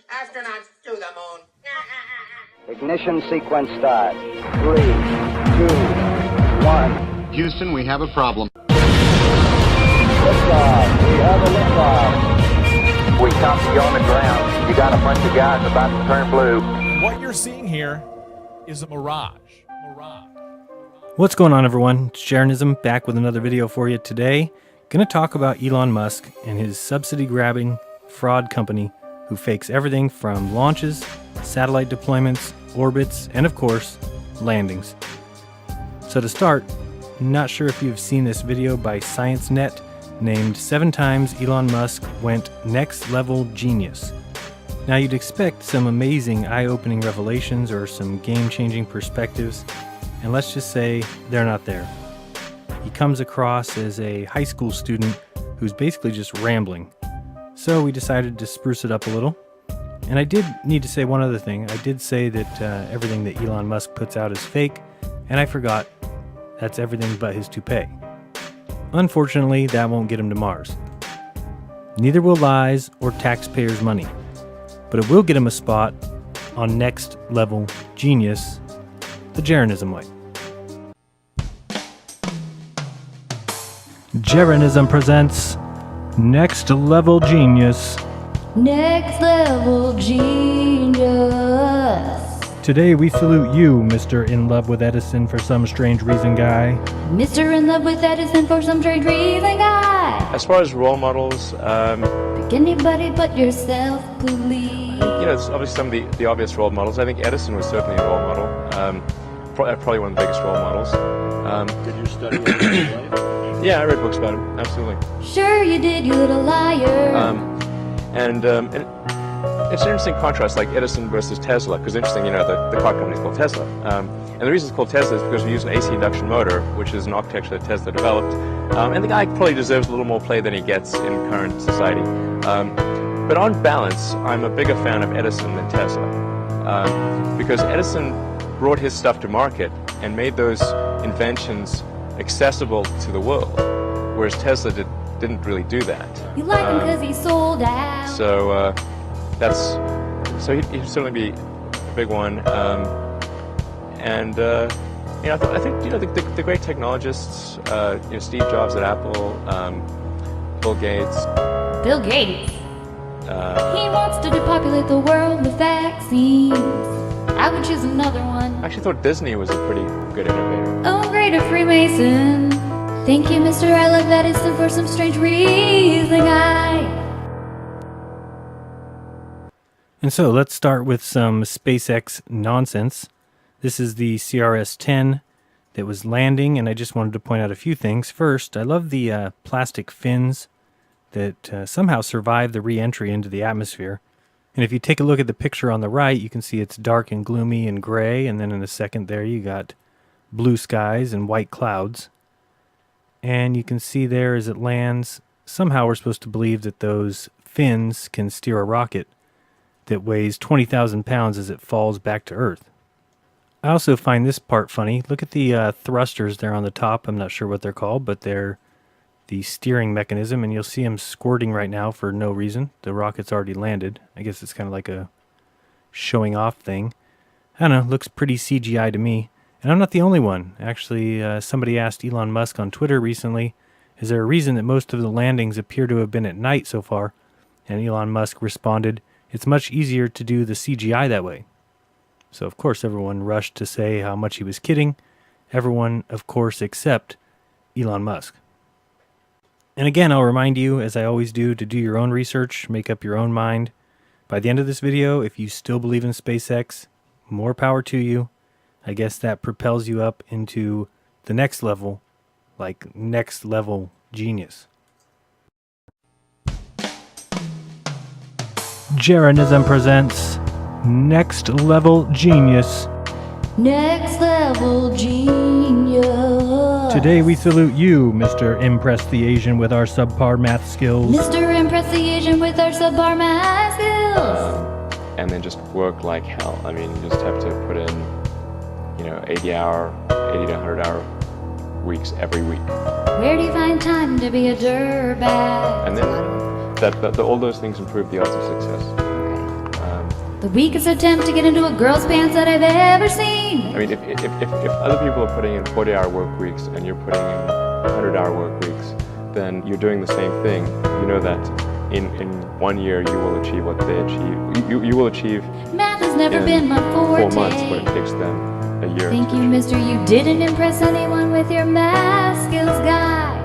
Astronauts to the moon. Ignition sequence start. 3, 2, 1. Houston, we have a problem. Liftoff. We have a liftoff. We copy you on the ground. You got a bunch of guys about to turn blue. What you're seeing here is a mirage. What's going on, everyone? It's Jaronism back with another video for you today. Gonna talk about Elon Musk and his subsidy-grabbing fraud company who fakes everything from launches, satellite deployments, orbits, and of course, landings. So to start, not sure if you've seen this video by ScienceNet named 7 times Elon Musk went next level genius. Now you'd expect some amazing eye-opening revelations or some game-changing perspectives, and let's just say they're not there. He comes across as a high school student who's basically just rambling. So we decided to spruce it up a little. And I did need to say one other thing. I did say that everything that Elon Musk puts out is fake, and I forgot that's everything but his toupee. Unfortunately, that won't get him to Mars. Neither will lies or taxpayers' money. But it will get him a spot on Next Level Genius, the Jaronism way. Jaronism presents Next Level Genius. Next Level Genius. Today we salute you, Mr. In Love with Edison for some strange reason guy. Mr. In Love with Edison for some strange reason guy. As far as role models, Pick anybody but yourself, please. there's obviously some of the obvious role models. I think Edison was certainly a role model. Probably one of the biggest role models. Did you study his life? Yeah, I read books about him. Absolutely. Sure you did, you little liar. And it's an interesting contrast, like Edison versus Tesla, because interesting, the car company is called Tesla. And the reason it's called Tesla is because we use an AC induction motor, which is an architecture that Tesla developed. And the guy probably deserves a little more play than he gets in current society. But on balance, I'm a bigger fan of Edison than Tesla. Because Edison brought his stuff to market and made those inventions accessible to the world, whereas Tesla didn't really do that. You like him because he sold out. So he'd certainly be a big one. I think the great technologists, Steve Jobs at Apple, Bill Gates. Bill Gates. He wants to depopulate the world with vaccines. I would choose another one. I actually thought Disney was a pretty good innovator. Oh, great, a Freemason. Thank you, Mr. I Love Edison for some strange reason guy. And so let's start with some SpaceX nonsense. This is the CRS-10 that was landing, and I just wanted to point out a few things. First, I love the plastic fins that somehow survived the re-entry into the atmosphere. And if you take a look at the picture on the right, you can see it's dark and gloomy and gray, and then in the second there you got blue skies and white clouds. And you can see there as it lands, somehow we're supposed to believe that those fins can steer a rocket that weighs 20,000 pounds as it falls back to Earth. I also find this part funny. Look at the thrusters there on the top. I'm not sure what they're called, but they're the steering mechanism, and you'll see them squirting right now for no reason. The rocket's already landed. I guess it's kind of like a showing off thing. I don't know, looks pretty CGI to me. And I'm not the only one. Actually, somebody asked Elon Musk on Twitter recently, is there a reason that most of the landings appear to have been at night so far? And Elon Musk responded, it's much easier to do the CGI that way. So of course everyone rushed to say how much he was kidding. Everyone, of course, except Elon Musk. And again, I'll remind you, as I always do, to do your own research, make up your own mind. By the end of this video, if you still believe in SpaceX, more power to you. I guess that propels you up into the next level, like Next Level Genius. Jaronism presents Next Level Genius. Next Level Genius. Today we salute you, Mr. Impress the Asian with our subpar math skills. Mr. Impress the Asian with our subpar math skills. And then just work like hell. I mean, you just have to put in, 80 to 100 hour weeks every week. Where do you find time to be a dirtbag? And then all those things improve the odds of success. The weakest attempt to get into a girl's pants that I've ever seen. I mean, if other people are putting in 40-hour work weeks and you're putting in 100-hour work weeks, then you're doing the same thing. You know that in 1 year you will achieve what they achieve. You will achieve Math has never in been my forte. 4 months what it takes them a year. Thank to you, achieve. mister. You didn't impress anyone with your math skills guide.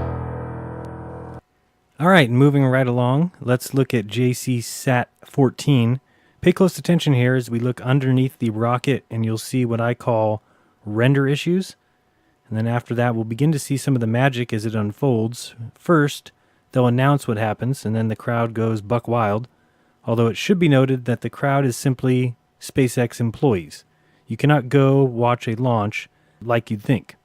All right, moving right along, let's look at JCSat 14. Pay close attention here as we look underneath the rocket and you'll see what I call render issues. And then after that, we'll begin to see some of the magic as it unfolds. First, they'll announce what happens and then the crowd goes buck wild. Although it should be noted that the crowd is simply SpaceX employees. You cannot go watch a launch like you'd think.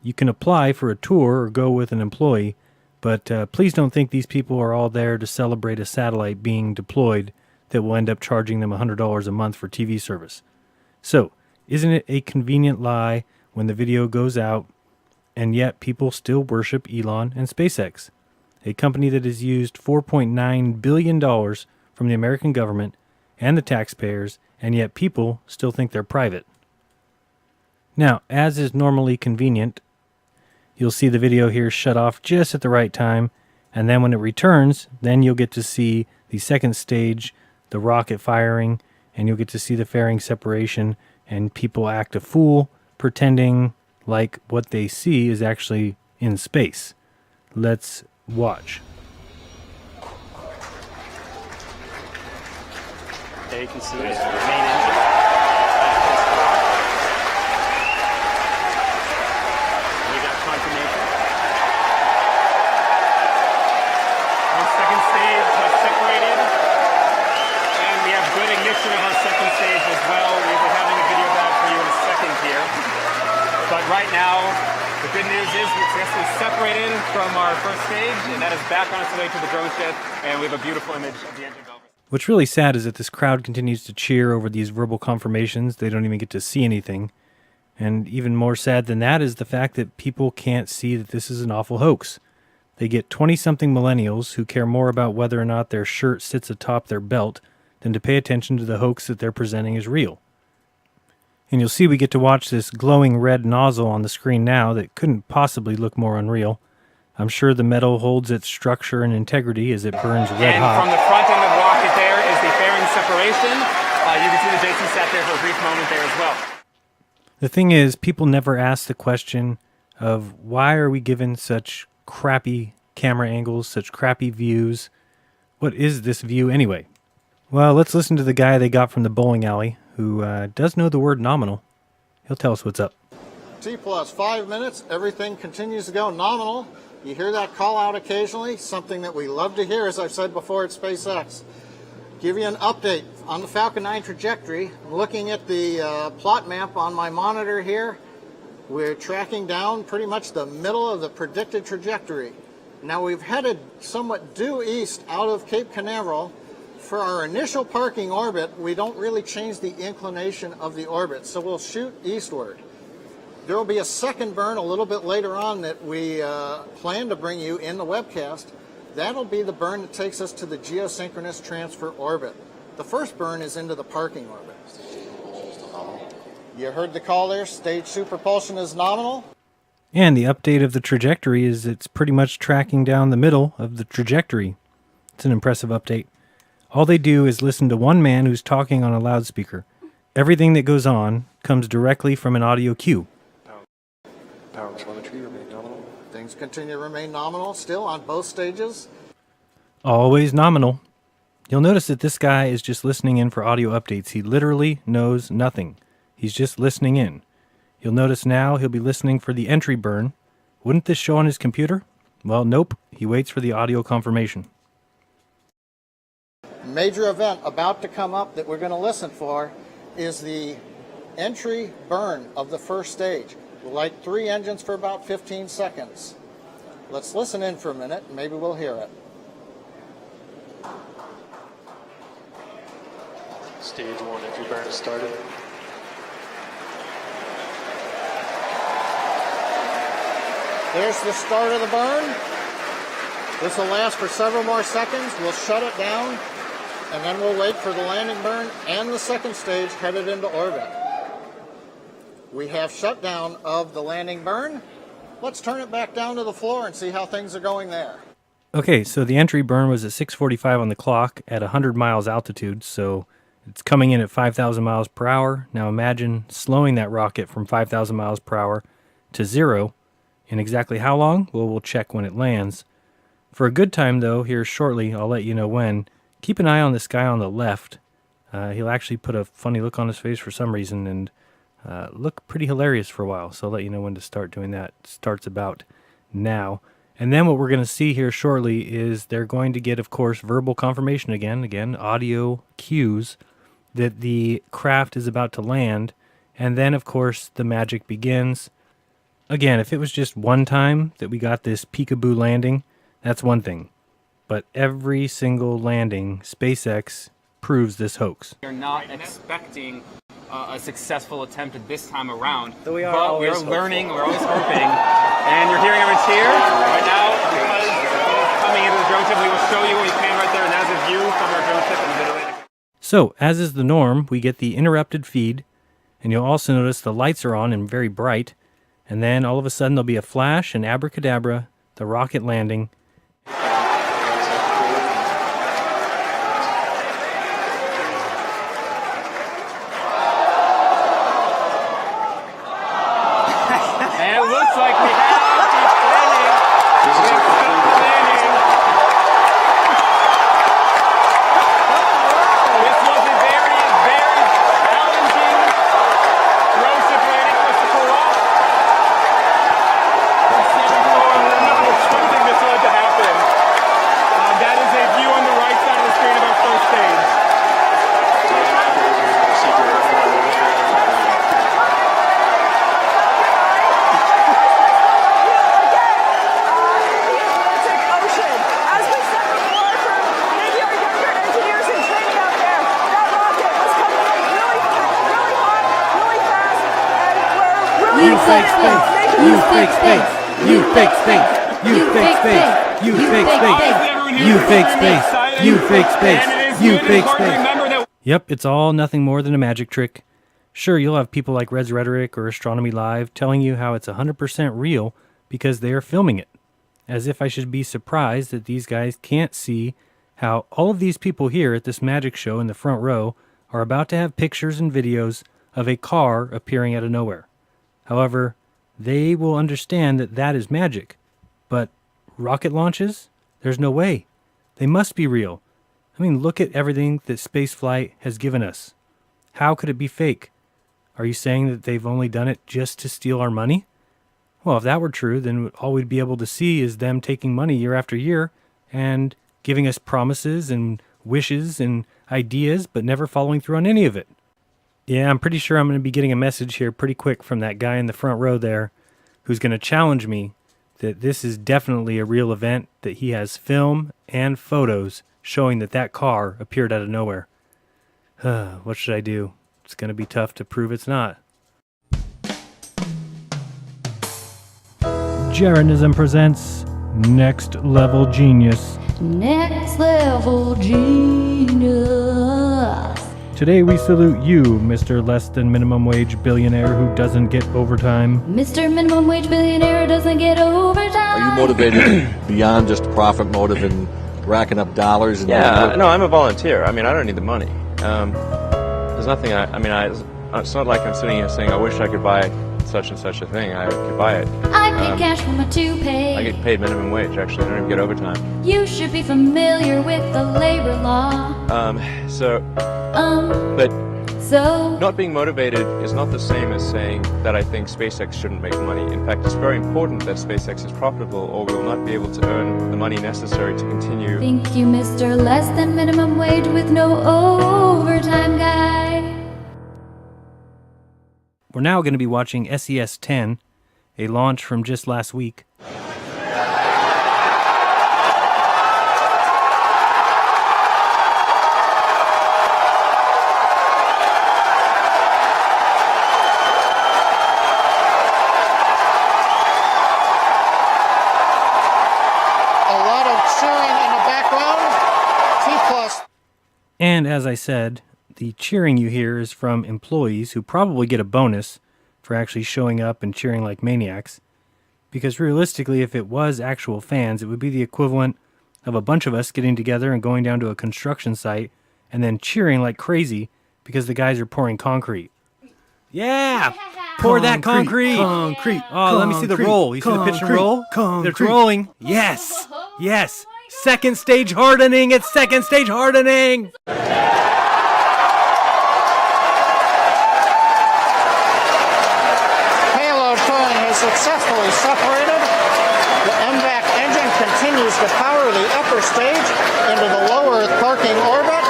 You can apply for a tour or go with an employee, but please don't think these people are all there to celebrate a satellite being deployed that will end up charging them $100 a month for TV service. So, isn't it a convenient lie when the video goes out and yet people still worship Elon and SpaceX, a company that has used $4.9 billion from the American government and the taxpayers, and yet people still think they're private. Now, as is normally convenient, you'll see the video here shut off just at the right time, and then when it returns, then you'll get to see the second stage, the rocket firing, and you'll get to see the fairing separation, and people act a fool, pretending like what they see is actually in space. Let's watch. There you can see the main engine. We got confirmation. Our second stage has separated, and we have good ignition of our second stage as well. We'll be having a video of that for you in a second here. But right now, the good news is we successfully separated from our first stage, and that is back on its way to the drone shed, and we have a beautiful image of the engine velvet. What's really sad is that this crowd continues to cheer over these verbal confirmations. They don't even get to see anything. And even more sad than that is the fact that people can't see that this is an awful hoax. They get 20-something millennials who care more about whether or not their shirt sits atop their belt than to pay attention to the hoax that they're presenting as real. And you'll see we get to watch this glowing red nozzle on the screen now that couldn't possibly look more unreal. I'm sure the metal holds its structure and integrity as it burns red And hot. from the front end of the rocket there is the fairing separation. You can see the JCSat there for a brief moment there as well. The thing is, people never ask the question of why are we given such crappy camera angles, such crappy views? What is this view anyway? Well, let's listen to the guy they got from the bowling alley who does know the word nominal. He'll tell us what's up. T plus 5 minutes, everything continues to go nominal. You hear that call out occasionally, something that we love to hear, as I've said before at SpaceX. Give you an update on the Falcon 9 trajectory. Looking at the plot map on my monitor here, we're tracking down pretty much the middle of the predicted trajectory. Now we've headed somewhat due east out of Cape Canaveral. For our initial parking orbit, we don't really change the inclination of the orbit, so we'll shoot eastward. There will be a second burn a little bit later on that we plan to bring you in the webcast. That'll be the burn that takes us to the geosynchronous transfer orbit. The first burn is into the parking orbit. You heard the call there, stage 2 propulsion is nominal. And the update of the trajectory is it's pretty much tracking down the middle of the trajectory. It's an impressive update. All they do is listen to one man who's talking on a loudspeaker. Everything that goes on comes directly from an audio cue. Power telemetry remain nominal. Things continue to remain nominal still on both stages. Always nominal. You'll notice that this guy is just listening in for audio updates. He literally knows nothing. He's just listening in. You'll notice now he'll be listening for the entry burn. Wouldn't this show on his computer? Well, nope. He waits for the audio confirmation. Major event about to come up that we're going to listen for is the entry burn of the first stage. We'll light 3 engines for about 15 seconds. Let's listen in for a minute, and maybe we'll hear it. Stage 1 entry burn has started. There's the start of the burn. This will last for several more seconds. We'll shut it down. and then we'll wait for the landing burn and the second stage headed into orbit. We have shutdown of the landing burn. Let's turn it back down to the floor and see how things are going there. Okay, so the entry burn was at 6:45 on the clock at 100 miles altitude, so it's coming in at 5,000 miles per hour. Now imagine slowing that rocket from 5,000 miles per hour to 0 in exactly how long? Well, we'll check when it lands. For a good time, though, here shortly, I'll let you know when. Keep an eye on this guy on the left. He'll actually put a funny look on his face for some reason and look pretty hilarious for a while, so I'll let you know when to start doing that. It starts about now. And then what we're going to see here shortly is they're going to get, of course, verbal confirmation again, audio cues that the craft is about to land. And then, of course, the magic begins. Again, if it was just one time that we got this peekaboo landing, that's one thing. But every single landing, SpaceX proves this hoax. We're not expecting a successful attempt at this time around. So we are but always we're learning, we're always hoping. And you're hearing everyone cheer right now because it's coming into the drone tip. We will show you what we can right there, and that's a view from our drone tip in the middle. So, as is the norm, we get the interrupted feed, and you'll also notice the lights are on and very bright, and then all of a sudden there'll be a flash and abracadabra, the rocket landing. You fake space! You fake space! You fake space! You fake space! You fake space! You fake space! You fake space! You fake space! Yep, it's all nothing more than a magic trick. Sure, you'll have people like Res Rhetoric or Astronomy Live telling you how it's 100% real because they are filming it. As if I should be surprised that these guys can't see how all of these people here at this magic show in the front row are about to have pictures and videos of a car appearing out of nowhere. However, they will understand that that is magic. But rocket launches? There's no way. They must be real. I mean, look at everything that spaceflight has given us. How could it be fake? Are you saying that they've only done it just to steal our money? Well, if that were true, then all we'd be able to see is them taking money year after year and giving us promises and wishes and ideas, but never following through on any of it. Yeah, I'm pretty sure I'm going to be getting a message here pretty quick from that guy in the front row there who's going to challenge me that this is definitely a real event, that he has film and photos showing that that car appeared out of nowhere. What should I do? It's going to be tough to prove it's not. Jeranism presents Next Level Genius. Next level genius. Today we salute you, Mr. Less Than Minimum Wage Billionaire who doesn't get overtime. Mr. Minimum Wage Billionaire doesn't get overtime. Are you motivated beyond just profit motive and racking up dollars? And no, I'm a volunteer. I mean, I don't need the money. There's nothing. It's not like I'm sitting here saying I wish I could buy such and such a thing. I could buy it. I pay cash for my toupee. I get paid minimum wage. Actually, I don't even get overtime. You should be familiar with the labor law. But not being motivated is not the same as saying that I think SpaceX shouldn't make money. In fact, it's very important that SpaceX is profitable, or we will not be able to earn the money necessary to continue. Thank you, Mr. Less Than Minimum Wage with no overtime guy. We're now going to be watching SES-10, a launch from just last week. as I said, the cheering you hear is from employees who probably get a bonus for actually showing up and cheering like maniacs. Because realistically, if it was actual fans, it would be the equivalent of a bunch of us getting together and going down to a construction site and then cheering like crazy because the guys are pouring concrete. Yeah! Pour that concrete! Concrete! Oh, let me see the roll. You see the pitch and roll? They're rolling. Yes! Yes! Second stage hardening! It's second stage hardening! Payload cooling has successfully separated. The MVAC engine continues to power the upper stage into the low Earth parking orbit.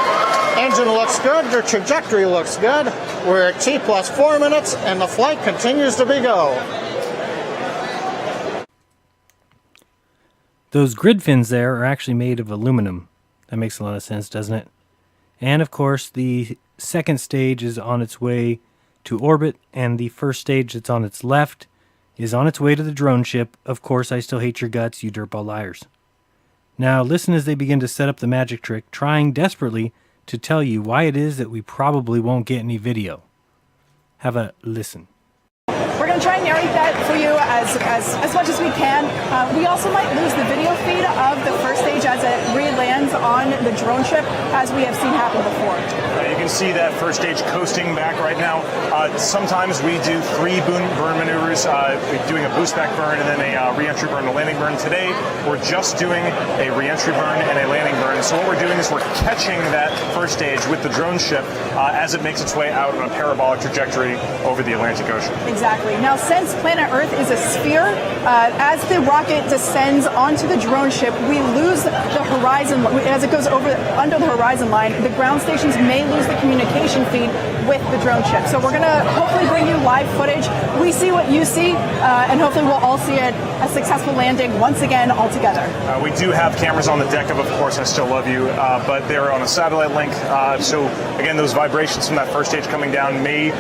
Engine looks good, the trajectory looks good. We're at T plus 4 minutes, and the flight continues to be go. Those grid fins there are actually made of aluminum. That makes a lot of sense, doesn't it? And of course, the second stage is on its way to orbit, and the first stage that's on its left is on its way to the drone ship. Of course, I still hate your guts, you dirtball liars. Now, listen as they begin to set up the magic trick, trying desperately to tell you why it is that we probably won't get any video. Have a listen. We're going to try and narrate that for you as much as we can. We also might lose the video feed of the first stage as it re-lands on the drone ship, as we have seen happen before. You can see that first stage coasting back right now. Sometimes we do 3 burn maneuvers, doing a boost back burn and then a re-entry burn and a landing burn. Today, we're just doing a re-entry burn and a landing burn. And so what we're doing is we're catching that first stage with the drone ship as it makes its way out on a parabolic trajectory over the Atlantic Ocean. Exactly. Now, since planet Earth is a sphere, as the rocket descends onto the drone ship, we lose the horizon. As it goes under the horizon line, the ground stations may lose the communication feed with the drone ship. So we're going to hopefully bring you live footage. We see what you see, and hopefully we'll all see a successful landing once again all together. We do have cameras on the deck of Course I Still Love You, but they're on a satellite link. So again, those vibrations from that first stage coming down may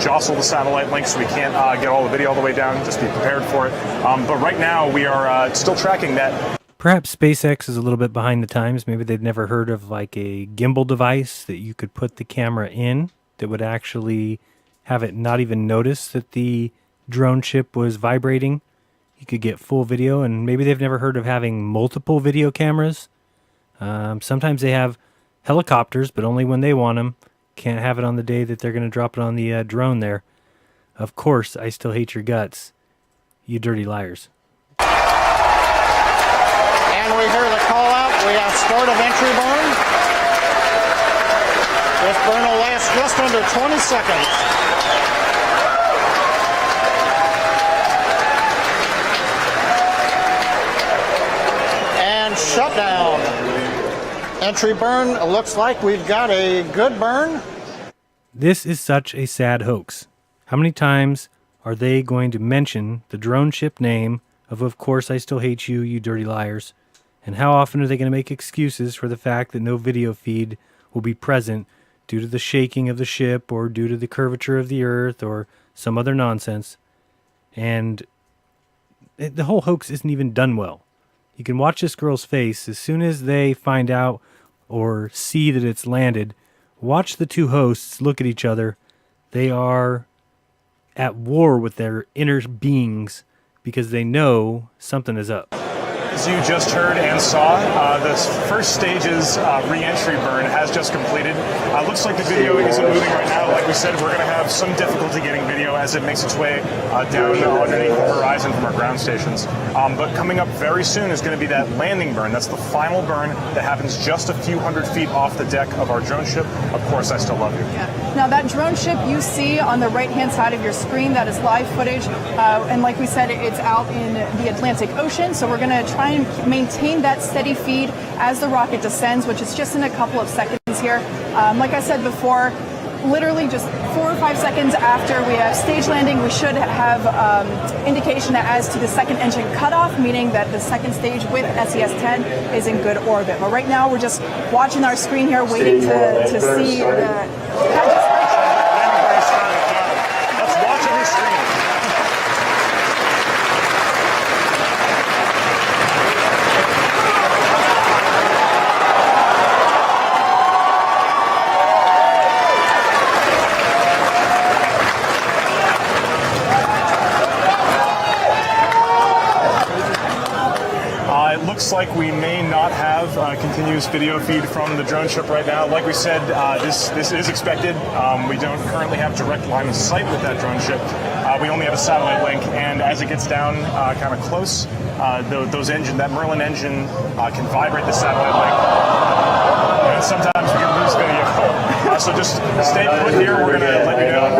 jostle the satellite link, so we can't get all the video all the way down. Just be prepared for it. But right now we are still tracking that. Perhaps SpaceX is a little bit behind the times. Maybe they'd never heard of like a gimbal device that you could put the camera in that would actually have it not even notice that the drone ship was vibrating. You could get full video, and maybe they've never heard of having multiple video cameras. Sometimes they have helicopters, but only when they want them. Can't have it on the day that they're going to drop it on the drone there. Of course, I still hate your guts, you dirty liars. And we hear the call out. We have start of entry burn. This burn will last just under 20 seconds. And shutdown. Entry burn. It looks like we've got a good burn. This is such a sad hoax. How many times are they going to mention the drone ship name of Course I Still Hate You, you dirty liars? And how often are they going to make excuses for the fact that no video feed will be present due to the shaking of the ship or due to the curvature of the Earth or some other nonsense? And the whole hoax isn't even done well. You can watch this girl's face as soon as they find out or see that it's landed. Watch the two hosts look at each other. They are at war with their inner beings because they know something is up. As you just heard and saw, the first stage's re-entry burn has just completed. Looks like the video isn't moving right now. Like we said, we're going to have some difficulty getting video as it makes its way down underneath the horizon from our ground stations. But coming up very soon is going to be that landing burn. That's the final burn that happens just a few hundred feet off the deck of our drone ship. Of Course I Still Love You. Yeah. Now that drone ship you see on the right-hand side of your screen, that is live footage. And like we said, it's out in the Atlantic Ocean. So we're going to try and maintain that steady feed as the rocket descends, which is just in a couple of seconds here. Like I said before, literally just 4 or 5 seconds after we have stage landing, we should have indication as to the second engine cutoff, meaning that the second stage with SES-10 is in good orbit. But right now we're just watching our screen here, waiting to see the... looks like we may not have a continuous video feed from the drone ship right now. Like we said, this is expected. We don't currently have direct line of sight with that drone ship. We only have a satellite link, and as it gets down kind of close, that Merlin engine can vibrate the satellite link. And sometimes we can lose video. So just stay put here. We're going to let you know.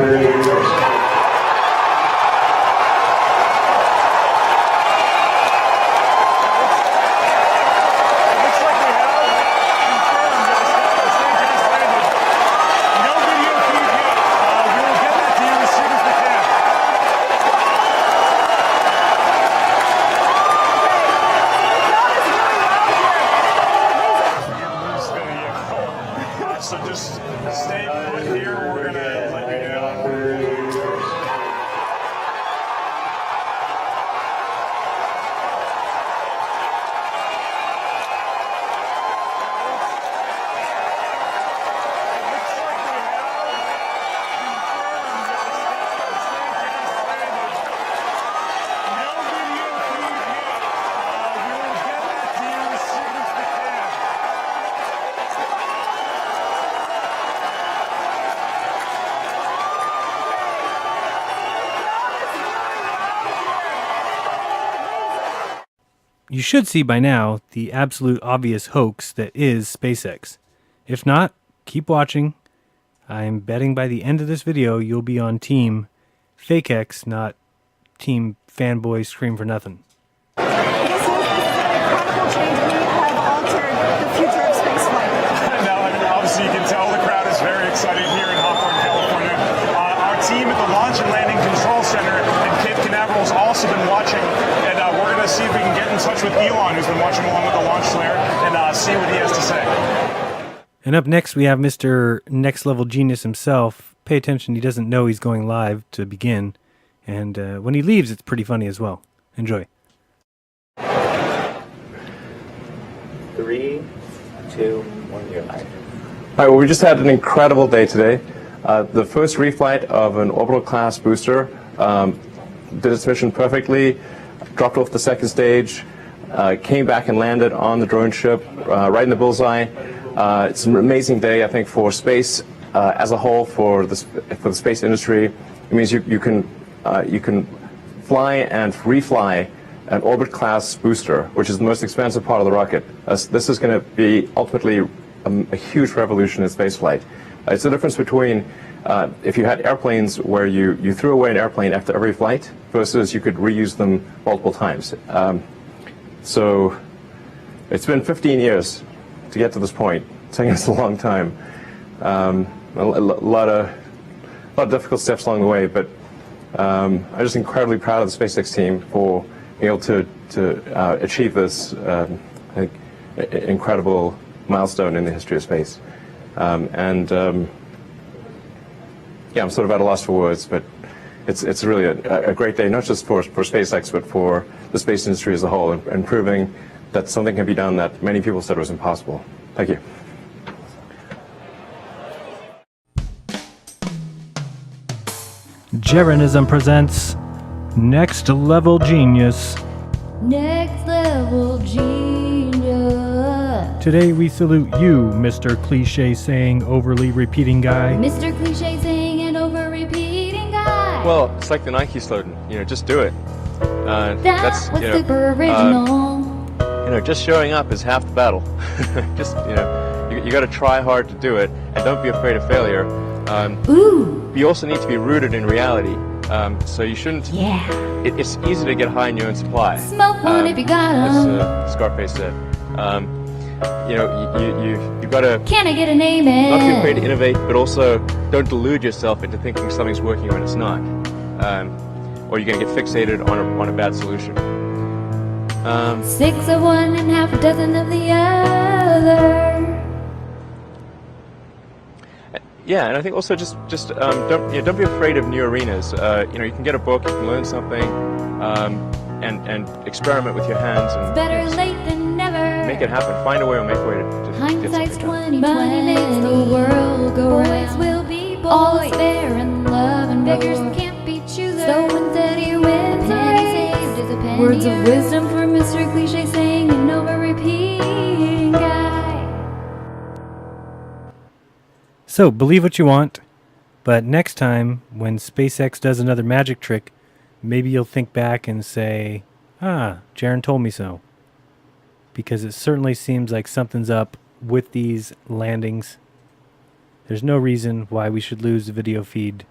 So just stay put here. We're going to let you know. You should see by now the absolute obvious hoax that is SpaceX. If not, keep watching. I'm betting by the end of this video you'll be on Team FakeX, not Team Fanboy Scream for Nothing. This is a incredible change. We have altered the future of spaceflight. Now, obviously, you can tell the crowd is very excited here in Hawthorne, California. Our team at the Launch and Landing Control Center in Cape Canaveral has also been watching, and we're going to see if we can get in touch with Elon, who's been watching along with the launch flare, and see what he has to say. And up next, we have Mr. Next Level Genius himself. Pay attention, he doesn't know he's going live to begin. And when he leaves, it's pretty funny as well. Enjoy. 3, 2, 1, you're live. All right, well, we just had an incredible day today. The first reflight of an orbital class booster did its mission perfectly, dropped off the second stage, came back and landed on the drone ship right in the bullseye. It's an amazing day, I think, for space as a whole, for the space industry. It means you can fly and refly an orbit class booster, which is the most expensive part of the rocket. This is going to be ultimately a huge revolution in spaceflight. It's the difference between if you had airplanes where you threw away an airplane after every flight versus you could reuse them multiple times. So it's been 15 years to get to this point. It's taken us a long time. A lot of difficult steps along the way, but I'm just incredibly proud of the SpaceX team for being able to achieve this I think, incredible milestone in the history of space. Yeah, I'm sort of at a loss for words, but it's really a great day, not just for SpaceX, but for the space industry as a whole, and proving that something can be done that many people said was impossible. Thank you. Jeranism presents Next Level Genius. Next level genius. Today we salute you, Mr. Cliche Saying, Overly Repeating Guy. Mr. Cliche saying and over repeating guy. Well, it's like the Nike slogan, just do it. That's was super original. Just showing up is half the battle. Just, you got to try hard to do it, and don't be afraid of failure. Ooh. You also need to be rooted in reality. So you shouldn't. Yeah. It's easy to get high in your own supply. Smoke one if you got 'em. As Scarface said. You've got to. Can I get a name in? Not be afraid to innovate, but also don't delude yourself into thinking something's working when it's not, or you're going to get fixated on a bad solution. 6 of one and half a dozen of the other. Yeah, and I think also just don't be afraid of new arenas. You can get a book, you can learn something, and experiment with your hands and Better late than never. make it happen. Find a way or make a way to Hindsight's 20/20. Money makes the world go round. Boys will be boys. All is fair in love and beggars can't be choosers. So instead he wins, penny saved is a penny. Words of wisdom from Mr. Cliche saying and over So, believe what you want, but next time when SpaceX does another magic trick, maybe you'll think back and say, Jaron told me so. Because it certainly seems like something's up with these landings. There's no reason why we should lose the video feed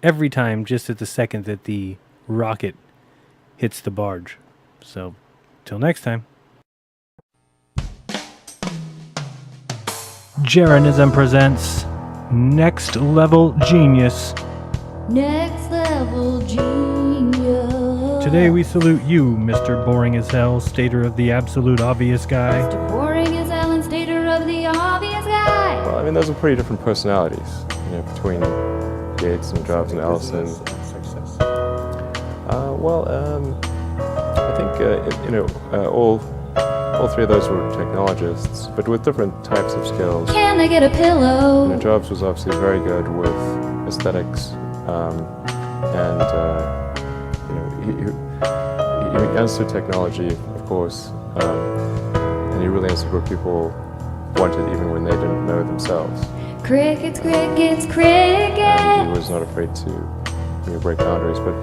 every time just at the second that the rocket hits the barge. So, till next time. Jeranism presents Next Level Genius. Next level genius. Today we salute you, Mr. Boring as Hell, stater of the absolute obvious guy. Mr. Boring as hell and stater of the obvious guy. Well, I mean, those are pretty different personalities, between Gates and Jobs and Ellison. I think all three of those were technologists, but with different types of skills. Can I get a pillow? Jobs was obviously very good with aesthetics, he understood technology, of course, and he really understood what people wanted even when they didn't know themselves. Crickets, crickets, And crickets. he was not afraid to break boundaries, but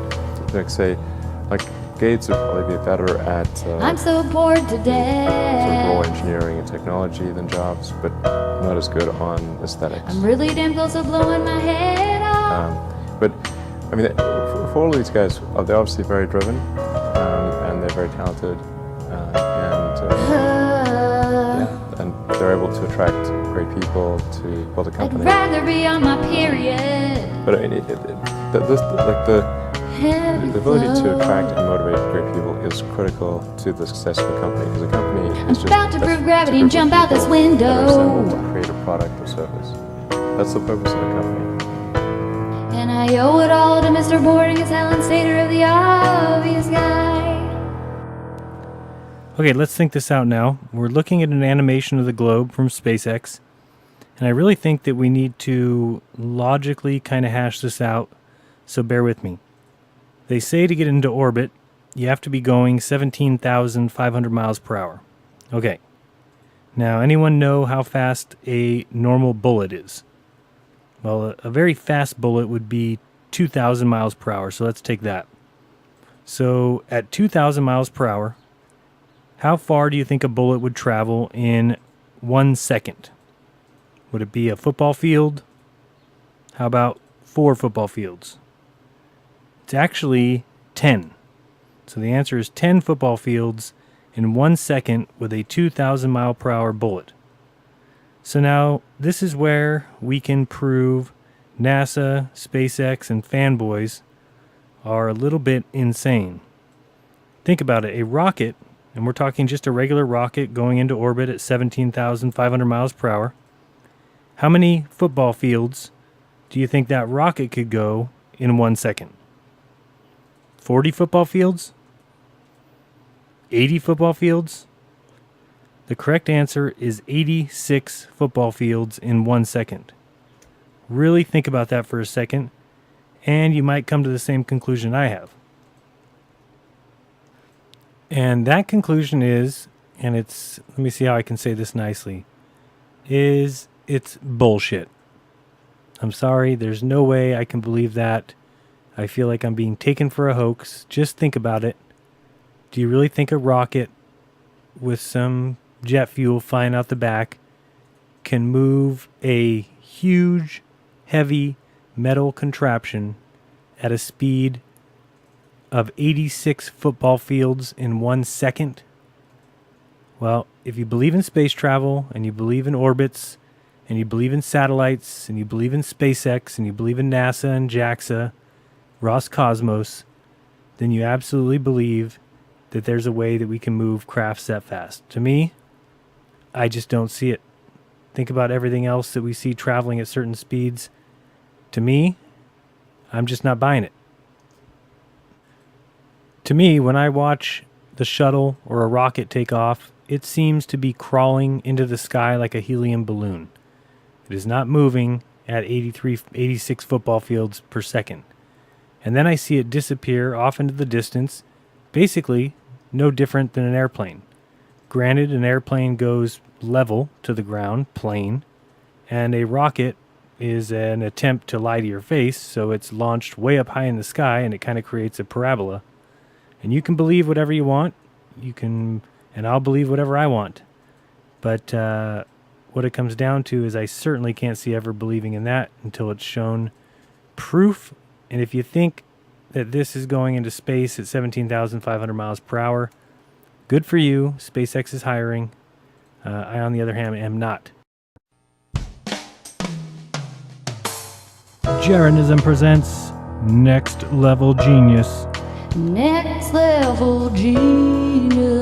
Gates would probably be better at I'm so bored to sort of death. raw engineering and technology than Jobs, but not as good on aesthetics. I'm really damn close to blowing my head off. But I mean, for all of these guys, they're obviously very driven, and they're very talented, and they're able to attract great people to build a I'd company. rather be on my period. But I mean, the ability to attract and motivate great people is critical to the success of a company, because a company is just about to prove gravity and jump out this window. that are assembled to create a product or service. That's the purpose of a company. And I owe it all to Mr. Boring as hell and stater of the obvious guy. Okay, let's think this out now. We're looking at an animation of the globe from SpaceX, and I really think that we need to logically kind of hash this out, so bear with me. They say to get into orbit, you have to be going 17,500 miles per hour. Okay. Now, anyone know how fast a normal bullet is? Well, a very fast bullet would be 2,000 miles per hour, so let's take that. So, at 2,000 miles per hour, how far do you think a bullet would travel in 1 second? Would it be a football field? How about 4 football fields? It's actually 10. So the answer is 10 football fields in 1 second with a 2,000 mile per hour bullet. So now this is where we can prove NASA, SpaceX, and fanboys are a little bit insane. Think about it. A rocket, and we're talking just a regular rocket going into orbit at 17,500 miles per hour. How many football fields do you think that rocket could go in 1 second? 40 football fields? 80 football fields? The correct answer is 86 football fields in 1 second. Really think about that for a second, and you might come to the same conclusion I have. And that conclusion is, and it's, let me see how I can say this nicely, it's bullshit. I'm sorry, there's no way I can believe that. I feel like I'm being taken for a hoax. Just think about it. Do you really think a rocket with some jet fuel flying out the back can move a huge, heavy metal contraption at a speed of 86 football fields in 1 second? Well, if you believe in space travel, and you believe in orbits, and you believe in satellites, and you believe in SpaceX, and you believe in NASA and JAXA, Roscosmos, then you absolutely believe that there's a way that we can move crafts that fast. To me, I just don't see it. Think about everything else that we see traveling at certain speeds. To me, I'm just not buying it. To me, when I watch the shuttle or a rocket take off, it seems to be crawling into the sky like a helium balloon. It is not moving at 86 football fields per second. And then I see it disappear off into the distance, basically no different than an airplane. Granted, an airplane goes level to the ground, plane, and a rocket is an attempt to lie to your face, so it's launched way up high in the sky and it kind of creates a parabola. And you can believe whatever you want. And I'll believe whatever I want. But what it comes down to is I certainly can't see ever believing in that until it's shown proof. And if you think that this is going into space at 17,500 miles per hour, good for you. SpaceX is hiring. I, on the other hand, am not. Jeranism presents Next Level Genius. Next level genius.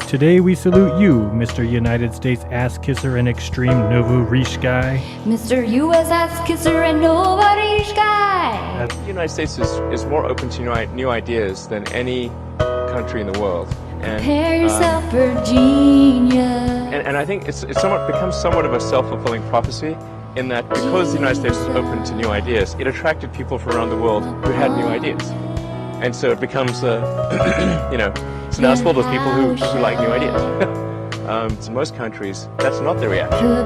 Today we salute you, Mr. United States ass kisser and extreme nouveau riche guy. Mr. US ass kisser and nobody's guy. The United States is more open to new ideas than any country in the world. And, Prepare yourself for genius. And I think it's becomes somewhat of a self-fulfilling prophecy in that because the United States is open to new ideas, it attracted people from around the world who had new ideas. And so it becomes, so now it's full of people who like new ideas. In most countries, that's not the reaction.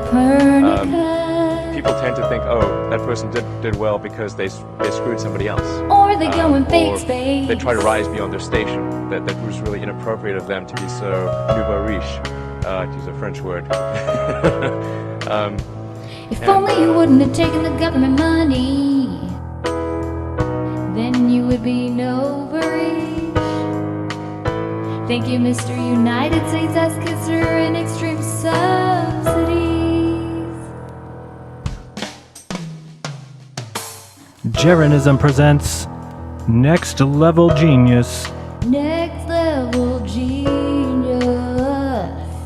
People tend to think, oh, that person did well because they screwed somebody else. Or they go in fake space. They try to rise beyond their station. That was really inappropriate of them to be so nouveau riche, to use a French word. If only you wouldn't have taken the government money, then you would be no rich. Thank you, Mr. United States ass kisser and extreme subsidies. Jeranism presents Next Level Genius. Next level genius.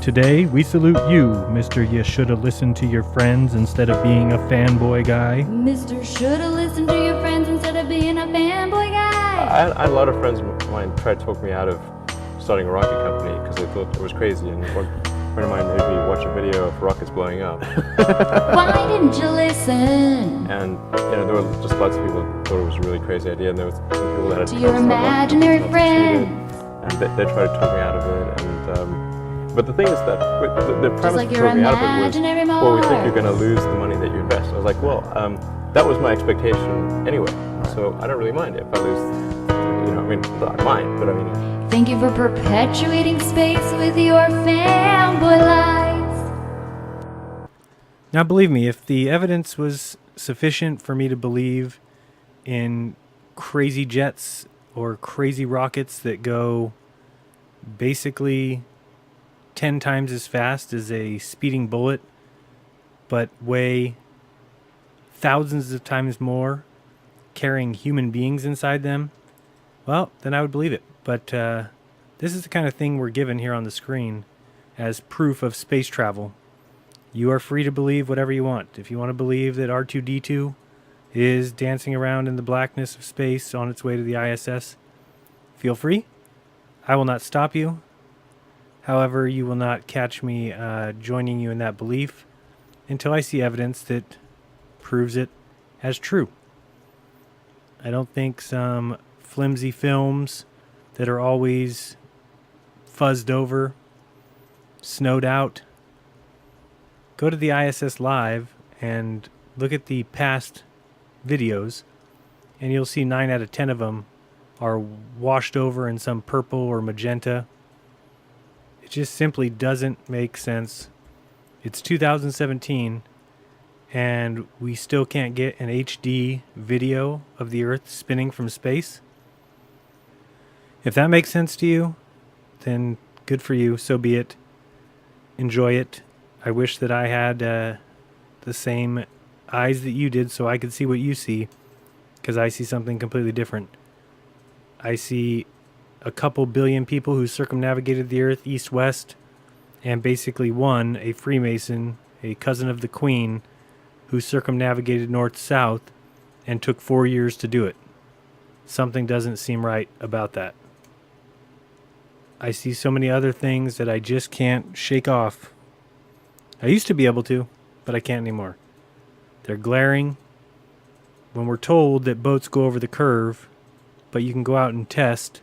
Today we salute you, Mr. You shoulda listened to your friends instead of being a fanboy guy. Mr. Shoulda listened to your friends instead of being a fanboy guy. I had a lot of friends of mine try to talk me out of starting a rocket company because they thought it was crazy, and one friend of mine made me watch a video of rockets blowing up. Why didn't you listen? And there were just lots of people who thought it was a really crazy idea, and there was some people that had To your imaginary friends. and they tried to talk me out of it. And but the thing is that the premise like of your talking me out of it imaginary was, well, we think Mars. you're going to lose the money that you invest. I was like, well, that was my expectation anyway, so I don't really mind if I lose. I mind, but I mean. Thank you for perpetuating space with your fanboy lies. Now believe me, if the evidence was sufficient for me to believe in crazy jets or crazy rockets that go basically 10 times as fast as a speeding bullet, but weigh thousands of times more, carrying human beings inside them, well, then I would believe it. But this is the kind of thing we're given here on the screen as proof of space travel. You are free to believe whatever you want. If you want to believe that R2-D2 is dancing around in the blackness of space on its way to the ISS, feel free. I will not stop you. However, you will not catch me joining you in that belief until I see evidence that proves it as true. I don't think some flimsy films that are always fuzzed over, snowed out. Go to the ISS Live and look at the past videos, and you'll see 9 out of 10 of them are washed over in some purple or magenta. It just simply doesn't make sense. It's 2017, and we still can't get an HD video of the Earth spinning from space. If that makes sense to you, then good for you, so be it. Enjoy it. I wish that I had the same eyes that you did so I could see what you see, because I see something completely different. I see a couple billion people who circumnavigated the Earth east-west, and basically one, a Freemason, a cousin of the Queen, who circumnavigated north-south and took 4 years to do it. Something doesn't seem right about that. I see so many other things that I just can't shake off. I used to be able to, but I can't anymore. They're glaring. When we're told that boats go over the curve, but you can go out and test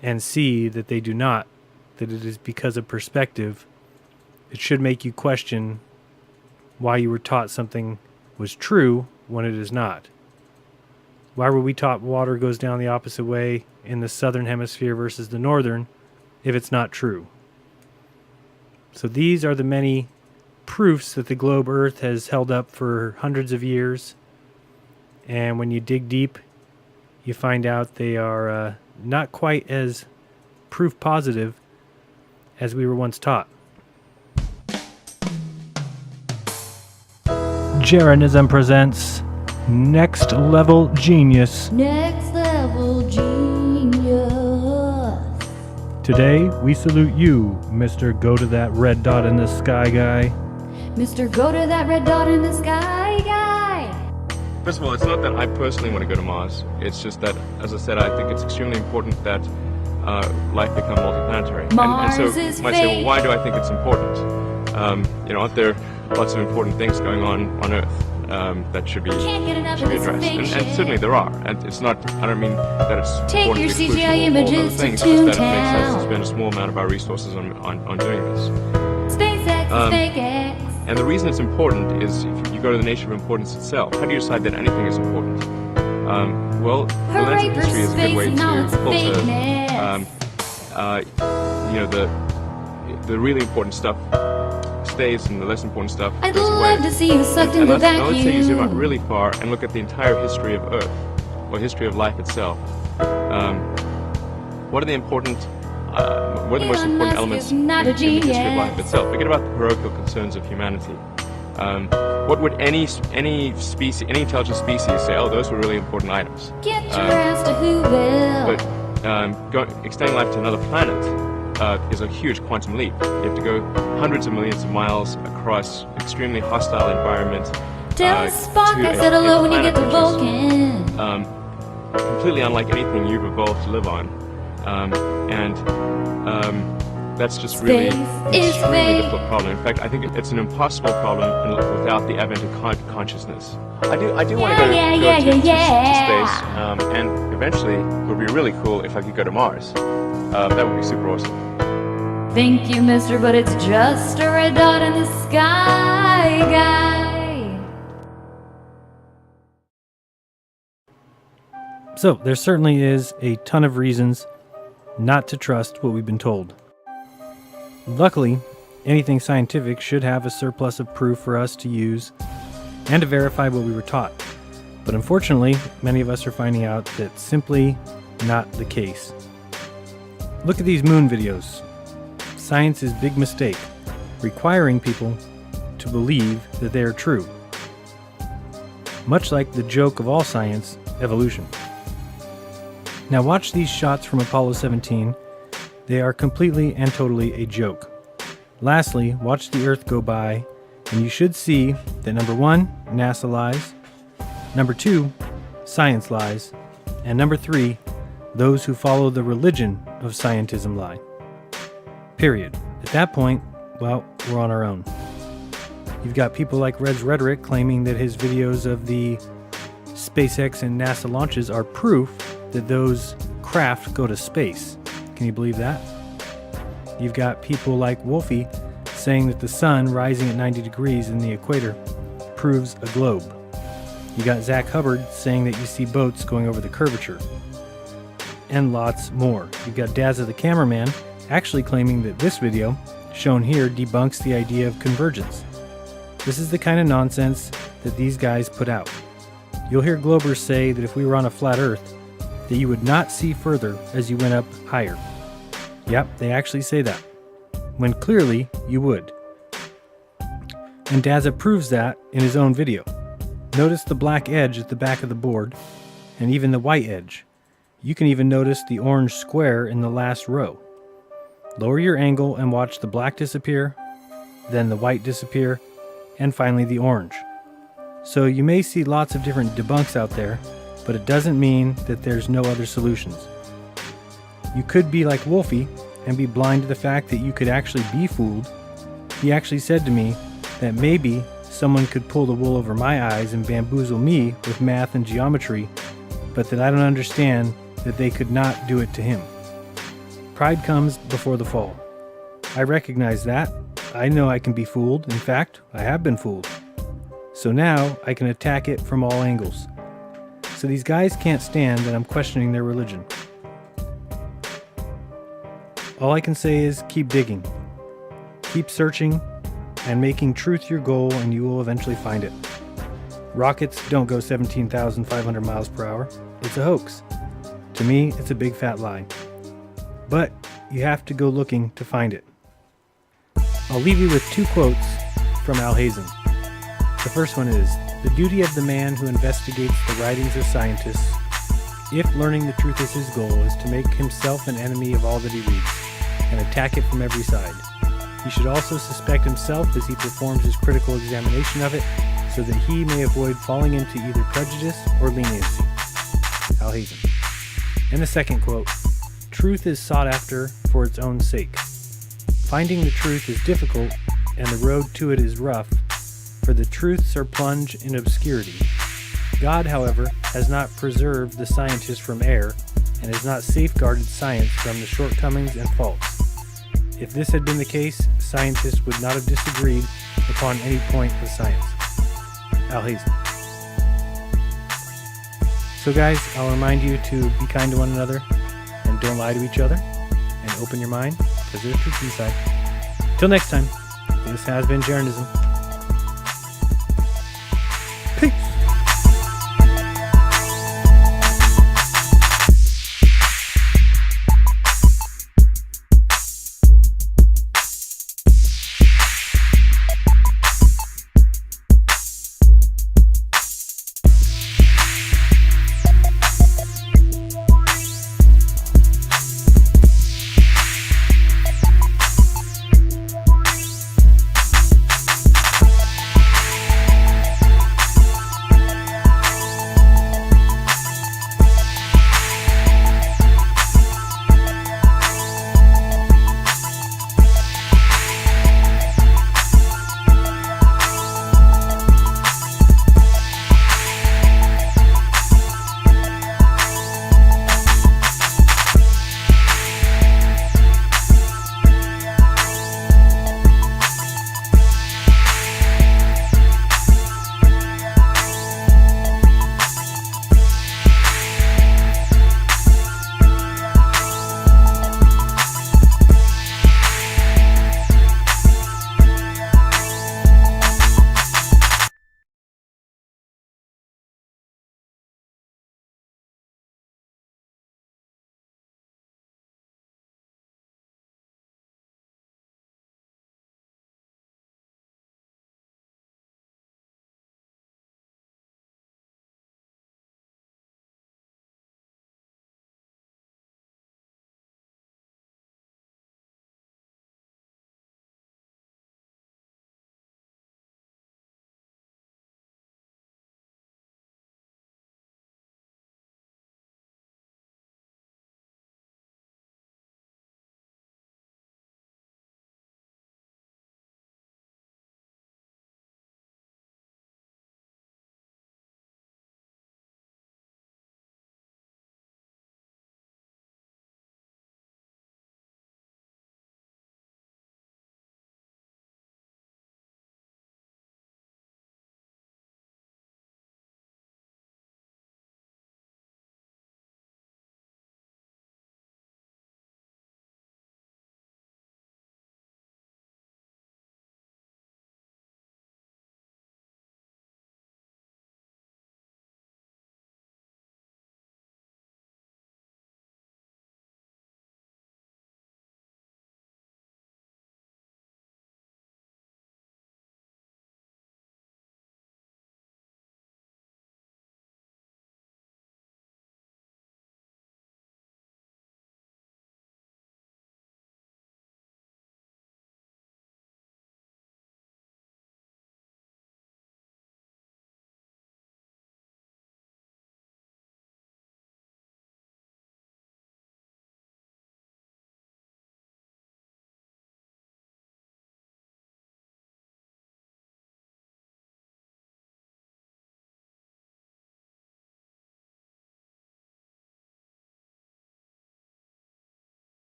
and see that they do not, that it is because of perspective, it should make you question why you were taught something was true when it is not. Why were we taught water goes down the opposite way in the southern hemisphere versus the northern if it's not true? So these are the many proofs that the globe Earth has held up for hundreds of years. And when you dig deep, you find out they are not quite as proof positive as we were once taught. Jeranism presents Next Level Genius. Next level genius. Today, we salute you, Mr. Go to that red dot in the sky guy. Mr. Go to that red dot in the sky guy. First of all, it's not that I personally want to go to Mars. It's just that, as I said, I think it's extremely important that life become multiplanetary. Mars and so is you might say, well, fake. why do I think it's important? Aren't there lots of important things going on Earth that should be Can't get enough of this addressed? fake And shit. certainly there are. And it's not, I don't mean that it's Take important your to the exclusion CGI of all other images to things, just that it makes sense Toontown. to spend a small amount of our resources on doing this. SpaceX is fake X. And the reason it's important is if you go to the nature of importance itself. How do you decide that anything is important? Well, the lens Hooray of for history is a good space way and all its to filter, fakeness. the really important stuff stays and the less important stuff I'd goes away. love to see you sucked And in the let's say you zoom out vacuum. really far and look at the entire history of Earth, or history of life itself. What are the important, what are the most Elon important Musk elements is not a in the history of genius. life itself? Forget about the parochial concerns of humanity. What would any intelligent species say? Oh, those were really important items. Get your ass to Whoville. But extending life to another planet is a huge quantum leap. You have to go hundreds of millions of miles across extremely hostile environment. Tell Spock to I said hello when you planet get to which is, Vulcan. completely unlike anything you've evolved to live on. That's just really Space an is extremely fake. difficult problem. In fact, I think it's an impossible problem without the advent of consciousness. I do want to go to space, and eventually it would be really cool if I could go to Mars. That would be super awesome. Thank you, mister, but it's just a red dot in the sky guy. So, there certainly is a ton of reasons not to trust what we've been told. Luckily, anything scientific should have a surplus of proof for us to use and to verify what we were taught. But unfortunately, many of us are finding out that's simply not the case. Look at these moon videos. Science's big mistake, requiring people to believe that they are true. Much like the joke of all science, evolution. Now watch these shots from Apollo 17. They are completely and totally a joke. Lastly, watch the Earth go by, and you should see that number 1, NASA lies, number 2, science lies, and number 3, those who follow the religion of scientism lie. Period. At that point, well, we're on our own. You've got people like Red's Rhetoric claiming that his videos of the SpaceX and NASA launches are proof that those craft go to space. Can you believe that? You've got people like Wolfie saying that the sun rising at 90 degrees in the equator proves a globe. You got Zach Hubbard saying that you see boats going over the curvature. And lots more. You've got Dazza the cameraman actually claiming that this video, shown here, debunks the idea of convergence. This is the kind of nonsense that these guys put out. You'll hear Globers say that if we were on a flat Earth, that you would not see further as you went up higher. Yep, they actually say that, when clearly you would. And Dazza proves that in his own video. Notice the black edge at the back of the board, and even the white edge. You can even notice the orange square in the last row. Lower your angle and watch the black disappear, then the white disappear, and finally the orange. So you may see lots of different debunks out there, but it doesn't mean that there's no other solutions. You could be like Wolfie and be blind to the fact that you could actually be fooled. He actually said to me that maybe someone could pull the wool over my eyes and bamboozle me with math and geometry, but that I don't understand that they could not do it to him. Pride comes before the fall. I recognize that. I know I can be fooled. In fact, I have been fooled. So now I can attack it from all angles. So these guys can't stand that I'm questioning their religion. All I can say is keep digging, keep searching, and making truth your goal, and you will eventually find it. Rockets don't go 17,500 miles per hour. It's a hoax. To me, it's a big fat lie. But you have to go looking to find it. I'll leave you with 2 quotes from Al Hazen. The first one is, "The duty of the man who investigates the writings of scientists, if learning the truth is his goal, is to make himself an enemy of all that he reads, and attack it from every side. He should also suspect himself as he performs his critical examination of it, so that he may avoid falling into either prejudice or leniency." Al Hazen. And the second quote, "Truth is sought after for its own sake. Finding the truth is difficult, and the road to it is rough, for the truths are plunged in obscurity. God, however, has not preserved the scientist from error, and has not safeguarded science from the shortcomings and faults. If this had been the case, scientists would not have disagreed upon any point of science." Al Hazen. So guys, I'll remind you to be kind to one another, and don't lie to each other, and open your mind, because there's truth inside. Till next time, this has been Jeranism. Peace.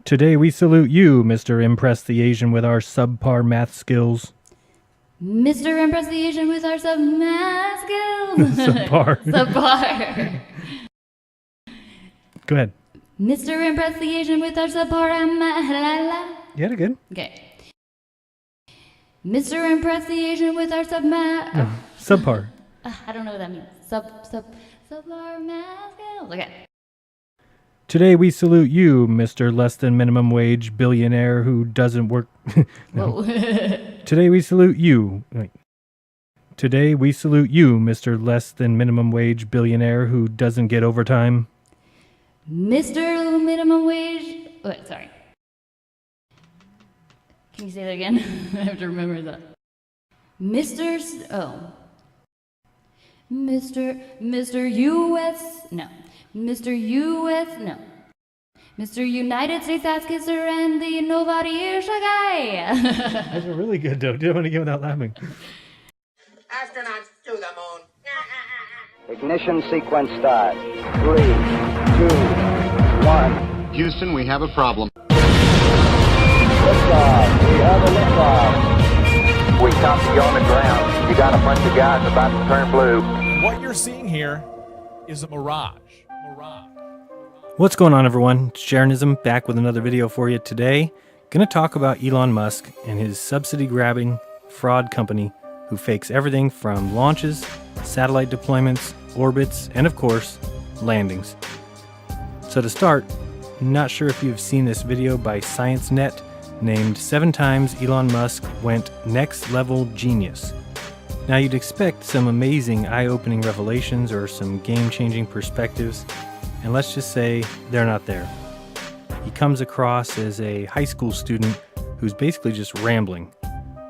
Today we salute you, Mr. Impress the Asian with our subpar math skills. Mr. Impress the Asian with our math skills. Subpar. Subpar. Go ahead. Mr. Impress the Asian with our subpar math. You had it good. Okay. Mr. Impress the Asian with our Subpar. I don't know what that means. Subpar math skills. Okay. Today we salute you, Mr. Less Than Minimum Wage billionaire who doesn't work. Whoa. Today we salute you. Wait. Today we salute you, Mr. Less Than Minimum Wage billionaire who doesn't get overtime. Mr. Minimum Wage. Wait, sorry. Can you say that again? I have to remember that. Mr. U.S. No. Mr. U.S. No. Mr. United States ass kisser and the nobody is a guy. That's really good, though. Do you want to get without laughing? Astronauts to the moon. Ignition sequence start. 3, 2, 1. Houston, we have a problem. Liftoff. We have a liftoff. We copy you on the ground. You got a bunch of guys about to turn blue. What you're seeing here is a mirage. What's going on, everyone? It's Jaronism back with another video for you today. Gonna talk about Elon Musk and his subsidy-grabbing fraud company who fakes everything from launches, satellite deployments, orbits, and of course, landings. So to start, not sure if you've seen this video by ScienceNet named 7 times Elon Musk went next level genius. Now you'd expect some amazing eye-opening revelations or some game-changing perspectives, and let's just say they're not there. He comes across as a high school student who's basically just rambling.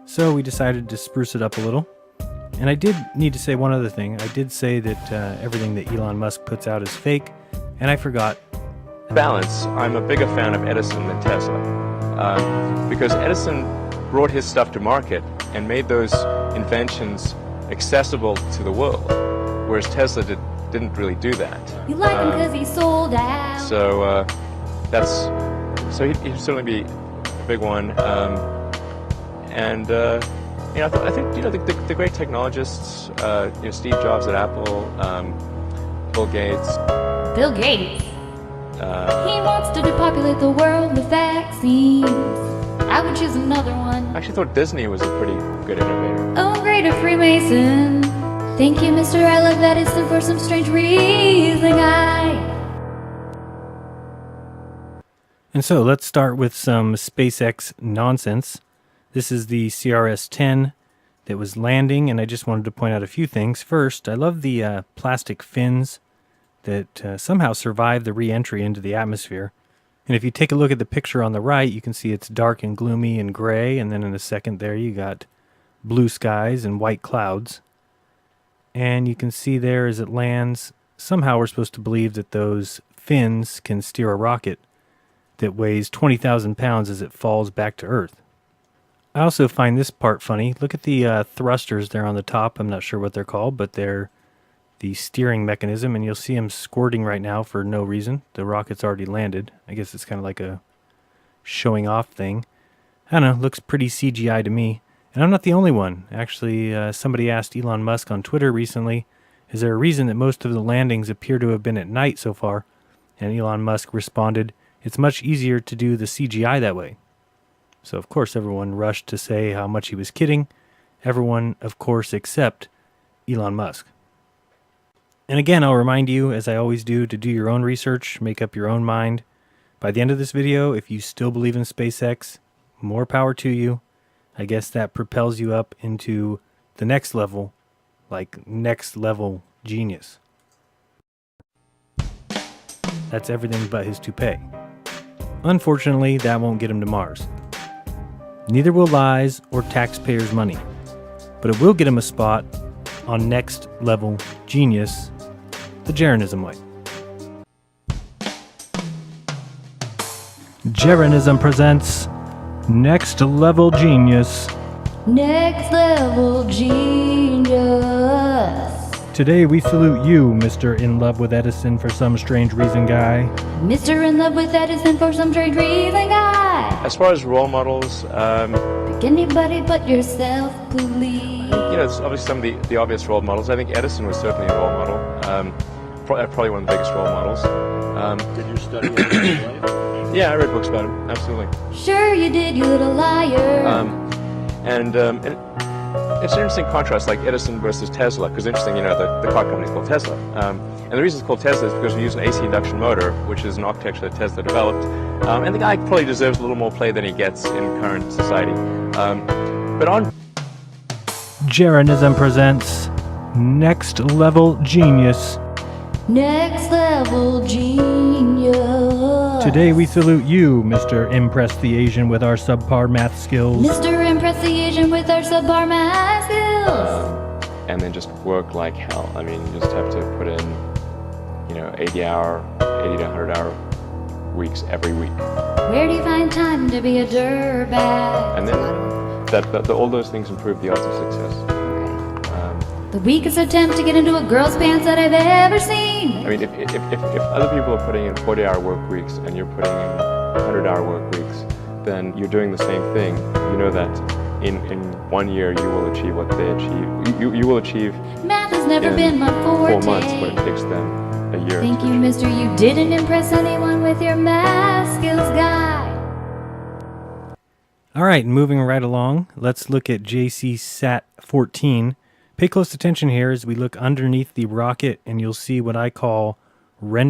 So we decided to spruce it up a little. And I did need to say one other thing. I did say that everything that Elon Musk puts out is fake, and I forgot. Balance. I'm a bigger fan of Edison than Tesla. Because Edison brought his stuff to market and made those inventions accessible to the world, whereas Tesla didn't really do that. You like him because he sold out. So he'd certainly be a big one. I think the great technologists, Steve Jobs at Apple, Bill Gates. Bill Gates. He wants to depopulate the world with vaccines. I would choose another one. I actually thought Disney was a pretty good innovator. Oh, greater Freemason. Thank you, Mr. I love Edison for some strange reason, And so let's start with some SpaceX nonsense. This is the CRS-10 that was landing, and I just wanted to point out a few things. First, I love the plastic fins that somehow survived the re-entry into the atmosphere. And if you take a look at the picture on the right, you can see it's dark and gloomy and gray, and then in a second there you got blue skies and white clouds. And you can see there as it lands, somehow we're supposed to believe that those fins can steer a rocket that weighs 20,000 pounds as it falls back to Earth. I also find this part funny. Look at the thrusters there on the top. I'm not sure what they're called, but they're the steering mechanism, and you'll see them squirting right now for no reason. The rocket's already landed. I guess it's kind of like a showing off thing. I don't know, looks pretty CGI to me. And I'm not the only one. Actually, somebody asked Elon Musk on Twitter recently, is there a reason that most of the landings appear to have been at night so far? And Elon Musk responded, it's much easier to do the CGI that way. So of course everyone rushed to say how much he was kidding. Everyone, of course, except Elon Musk. And again, I'll remind you, as I always do, to do your own research, make up your own mind. By the end of this video, if you still believe in SpaceX, more power to you. I guess that propels you up into the next level, like next level genius. That's everything but his toupee. Unfortunately, that won't get him to Mars. Neither will lies or taxpayers' money, but it will get him a spot on next level genius, the Jaronism way. Jaronism presents Next Level Genius. Next level genius. Today we salute you, Mr. In Love with Edison for some strange reason guy. Mr. In Love with Edison for some strange reason guy. As far as role models, Pick anybody but yourself, please. it's obviously some of the obvious role models. I think Edison was certainly a role model. Probably one of the biggest role models. Did you study his life? Yeah, I read books about him. Absolutely. Sure you did, you little liar. And it's an interesting contrast, like Edison versus Tesla, because interesting, the car company is called Tesla. And the reason it's called Tesla is because we use an AC induction motor, which is an architecture that Tesla developed. And the guy probably deserves a little more play than he gets in current society. But on Jeranism presents Next Level Genius. Next level genius. Today we salute you, Mr. Impress the Asian with our subpar math skills. Mr. Impress the Asian with our subpar math skills. and then just work like hell. I mean, you just have to put in, 80 to 100 hour weeks every week. Where do you find time to be a dirtbag? And then all those things improve the odds of success. The weakest attempt to get into a girl's pants that I've ever seen. I mean, if other people are putting in 40-hour work weeks and you're putting in 100-hour work weeks, then you're doing the same thing. You know that in 1 year you will achieve what they achieve. You will achieve. Math has never been my forte. 4 months what it takes them a year. Thank you, mister. You didn't impress anyone with your math skills guy. All right, moving right along, let's look at JC-SAT 14. Pay close attention here as we look underneath the rocket and you'll see what I call render.